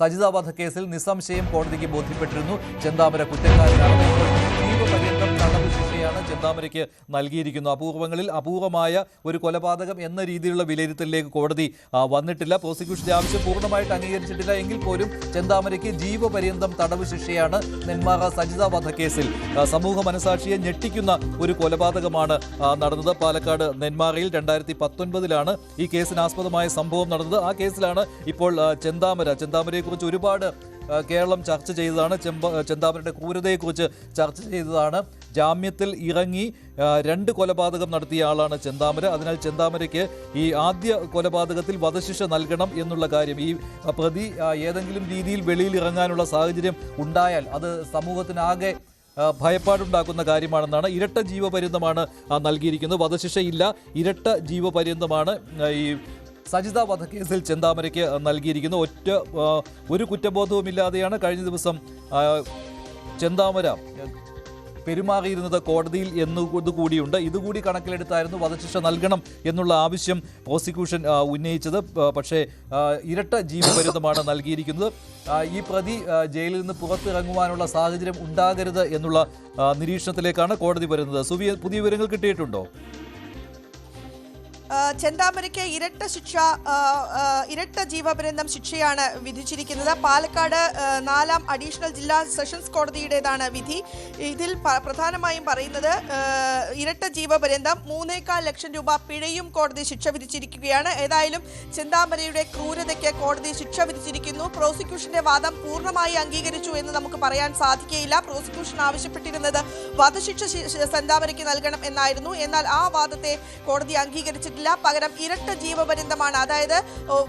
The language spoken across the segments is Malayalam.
സജിത വധക്കേസിൽ നിസ്സംശയം കോടതിക്ക് ബോധ്യപ്പെട്ടിരുന്നു ചെന്താമര കുറ്റക്കാരനാണ്. ജീവപര്യന്തം തടവ് ശിക്ഷയാണ് ചെന്താമരയ്ക്ക് നൽകിയിരിക്കുന്നത്. അപൂർവമായ ഒരു കൊലപാതകം എന്ന രീതിയിലുള്ള വിലയിരുത്തലിലേക്ക് കോടതി വന്നിട്ടില്ല. പ്രോസിക്യൂഷന്റെ ആവശ്യം പൂർണ്ണമായിട്ട് അംഗീകരിച്ചിട്ടില്ല എങ്കിൽ പോലും ചെന്താമരയ്ക്ക് ജീവപര്യന്തം തടവ് ശിക്ഷയാണ് നെന്മാറ സജിത വധക്കേസിൽ. സമൂഹ മനസാക്ഷിയെ ഞെട്ടിക്കുന്ന ഒരു കൊലപാതകമാണ് നടന്നത്. പാലക്കാട് നെന്മാറയിൽ 2019 ഈ കേസിനാസ്പദമായ സംഭവം നടന്നത്. ആ കേസിലാണ് ഇപ്പോൾ ചെന്താമരയെക്കുറിച്ച് ഒരുപാട് കേരളം ചർച്ച ചെയ്തതാണ്. ചെന്താമരയുടെ ക്രൂരതയെക്കുറിച്ച് ചർച്ച ചെയ്തതാണ്. ജാമ്യത്തിൽ ഇറങ്ങി 2 കൊലപാതകം നടത്തിയ ആളാണ് ചെന്താമര. അതിനാൽ ചെന്താമരയ്ക്ക് ഈ ആദ്യ കൊലപാതകത്തിൽ വധശിക്ഷ നൽകണം എന്നുള്ള കാര്യം, ഈ പ്രതി ഏതെങ്കിലും രീതിയിൽ വെളിയിൽ ഇറങ്ങാനുള്ള സാഹചര്യം ഉണ്ടായാൽ അത് സമൂഹത്തിനാകെ ഭയപ്പാടുണ്ടാക്കുന്ന കാര്യമാണെന്നാണ്. ഇരട്ട ജീവപര്യന്തമാണ് നൽകിയിരിക്കുന്നത്. വധശിക്ഷയില്ല, ഇരട്ട ജീവപര്യന്തമാണ് ഈ സജിത വധക്കേസിൽ ചെന്താമരയ്ക്ക് നൽകിയിരിക്കുന്നു. ഒരു കുറ്റബോധവുമില്ലാതെയാണ് കഴിഞ്ഞ ദിവസം ചെന്താമര പെരുമാറിയിരുന്നത് കോടതിയിൽ എന്നുകൂടിയുണ്ട്. ഇതുകൂടി കണക്കിലെടുത്തായിരുന്നു വധശിക്ഷ നൽകണം എന്നുള്ള ആവശ്യം പ്രോസിക്യൂഷൻ ഉന്നയിച്ചത്. പക്ഷേ ഇരട്ട ജീവപര്യന്തമാണ് നൽകിയിരിക്കുന്നത്. ഈ പ്രതി ജയിലിൽ നിന്ന് പുറത്തിറങ്ങുവാനുള്ള സാഹചര്യം ഉണ്ടാകരുത് എന്നുള്ള നിരീക്ഷണത്തിലേക്കാണ് കോടതി വരുന്നത്. പുതിയ വിവരങ്ങൾ കിട്ടിയിട്ടുണ്ടോ? ചെന്താമരയ്ക്ക് ഇരട്ട ജീവപര്യന്തം ശിക്ഷയാണ് വിധിച്ചിരിക്കുന്നത്. പാലക്കാട് 4ാം അഡീഷണൽ ജില്ലാ സെഷൻസ് കോടതിയുടേതാണ് വിധി. ഇതിൽ പ്രധാനമായും പറയുന്നത് ഇരട്ട ജീവപര്യന്തം 3.25 ലക്ഷം രൂപ പിഴയും കോടതി ശിക്ഷ വിധിച്ചിരിക്കുകയാണ്. ഏതായാലും ചെന്താമരയുടെ ക്രൂരതയ്ക്ക് കോടതി ശിക്ഷ വിധിച്ചിരിക്കുന്നു. പ്രോസിക്യൂഷന്റെ വാദം പൂർണ്ണമായി അംഗീകരിച്ചു എന്ന് നമുക്ക് പറയാൻ സാധിക്കുകയില്ല. പ്രോസിക്യൂഷൻ ആവശ്യപ്പെട്ടിരുന്നത് വധശിക്ഷ ചെന്താമരയ്ക്ക് നൽകണം എന്നായിരുന്നു. എന്നാൽ ആ വാദത്തെ കോടതി അംഗീകരിച്ചിട്ടില്ല. പകരം ഇരട്ട ജീവപര്യന്തമാണ്, അതായത്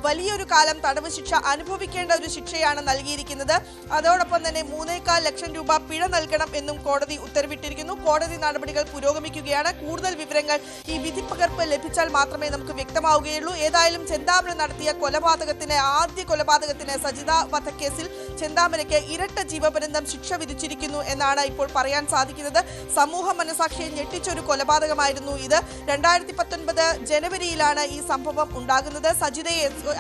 വലിയൊരു കാലം തടവ് ശിക്ഷ അനുഭവിക്കേണ്ട ഒരു ശിക്ഷയാണ് നൽകിയിരിക്കുന്നത്. അതോടൊപ്പം തന്നെ 3.25 ലക്ഷം രൂപ പിഴ നൽകണം എന്നും കോടതി ഉത്തരവിട്ടിരിക്കുന്നു. കോടതി നടപടികൾ പുരോഗമിക്കുകയാണ്. കൂടുതൽ വിവരങ്ങൾ ഈ വിധിപ്പകർപ്പ് ലഭിച്ചാൽ മാത്രമേ നമുക്ക് വ്യക്തമാവുകയുള്ളൂ. ഏതായാലും ചെന്താമര നടത്തിയ ആദ്യ കൊലപാതകത്തിന് സജിത വധക്കേസിൽ ചെന്താമരയ്ക്ക് ഇരട്ട ജീവപര്യന്തം ശിക്ഷ വിധിച്ചിരിക്കുന്നു എന്നാണ് ഇപ്പോൾ പറയാൻ സാധിക്കുന്നത്. സമൂഹ മനസാക്ഷിയെ ഞെട്ടിച്ചൊരു കൊലപാതകമായിരുന്നു ഇത്. 2019 ജനുവരിയിലാണ് ഈ സംഭവം ഉണ്ടാകുന്നത്.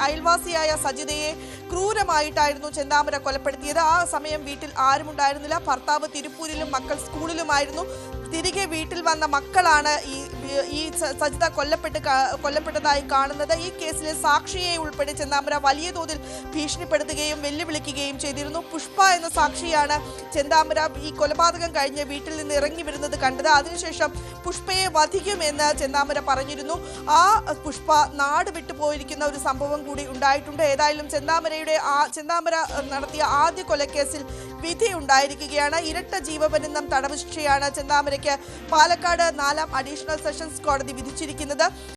അയൽവാസിയായ സജിതയെ ക്രൂരമായിട്ടായിരുന്നു ചെന്താമര കൊലപ്പെടുത്തിയത്. ആ സമയം വീട്ടിൽ ആരും ഉണ്ടായിരുന്നില്ല. ഭർത്താവ് തിരുപ്പൂരിലും മക്കൾ സ്കൂളിലുമായിരുന്നു. തിരികെ വീട്ടിൽ വന്ന മക്കളാണ് ഈ സജിത കൊല്ലപ്പെട്ടതായി കാണുന്നത്. ഈ കേസിലെ സാക്ഷിയെ ഉൾപ്പെടെ ചെന്താമര വലിയ തോതിൽ ഭീഷണിപ്പെടുത്തുകയും വെല്ലുവിളിക്കുകയും ചെയ്തിരുന്നു. പുഷ്പ എന്ന സാക്ഷിയാണ് ചെന്താമര ഈ കൊലപാതകം കഴിഞ്ഞ് വീട്ടിൽ നിന്ന് ഇറങ്ങി വരുന്നത് കണ്ടത്. അതിനുശേഷം പുഷ്പയെ വധിക്കുമെന്ന് ചെന്താമര പറഞ്ഞിരുന്നു. ആ പുഷ്പ നാട് വിട്ടുപോയിരിക്കുന്ന ഒരു സംഭവം കൂടി ഉണ്ടായിട്ടുണ്ട്. ഏതായാലും ചെന്താമര നടത്തിയ ആദ്യ കൊലക്കേസിൽ വിധി ഉണ്ടായിരിക്കുകയാണ്. ഇരട്ട ജീവപര്യന്തം തടവ് ശിക്ഷയാണ് ചെന്താമരയ്ക്ക് പാലക്കാട് 4ാം അഡീഷണൽ സെഷൻസ് കോടതി വിധിച്ചിരിക്കുന്നത്.